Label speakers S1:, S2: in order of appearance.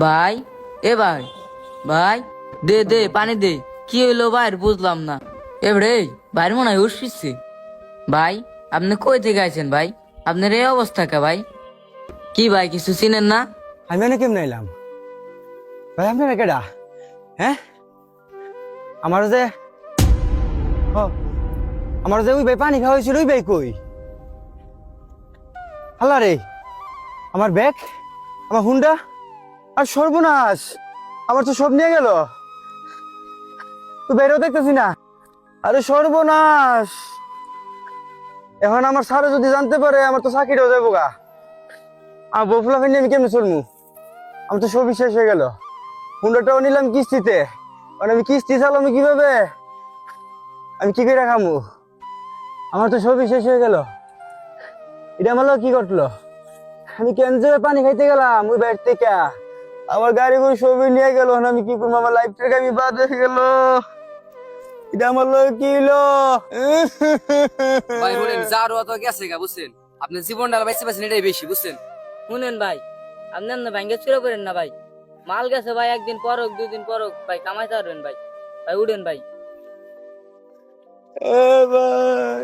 S1: ভাই, এ ভাই, ভাই, দে দে পানি দে। কি হইলো ভাই বুঝলাম না। এবারে ভাইয়ের মনে হয় উঠছে। ভাই, আপনি কই থেকে আইছেন ভাই? আপনার এই অবস্থা কে ভাই? কি ভাই কিছু চিনেন না?
S2: আমি এনে কেমনে এলাম? ভাই আপনারা কেডা? হ্যাঁ, আমার যে ও আমার যে ওই ভাই পানি খাওয়া হয়েছিল ওই ভাই কই? আল্লাহ রে, আমার ব্যাগ, আমার হুন্ডা আর সর্বনাশ, আমার তো সব নিয়ে গেল। তো বেরো দেখতেছি না। আরে সর্বনাশ, এখন আমার স্যার যদি জানতে পারে আমার তো চাকরিটাও যাবো গা। আর বফুলা ফেলে আমি কেমনে চলমু? আমার তো সবই শেষ হয়ে গেল। হুন্ডাটাও নিলাম কিস্তিতে, মানে আমি কিস্তি চালামু কিভাবে? আমি কি করে খামু? আমার তো সবই শেষ হয়ে গেল। এটা আমার কি ঘটলো? আমি কেন যে পানি খাইতে গেলাম ওই বাইর থেকে, আমার গাড়ি করে সবই নিয়ে গেল। আমি কি করবো? আমার লাইফ থেকে আমি বাদ হয়ে গেল। এটা আমার কি হলো?
S3: ভাই শুনেন, যার তো গেছে গা, বুঝছেন? আপনি জীবনটা বাইসে পাচ্ছেন, এটাই বেশি, বুঝছেন?
S1: শুনেন ভাই, আপনি না ব্যাংকে চুরে করেন না ভাই। মাল গেছে ভাই, একদিন পর হোক 2 দিন পর হোক ভাই কামাইতে পারবেন ভাই। ভাই উঠেন ভাই।
S2: ভাই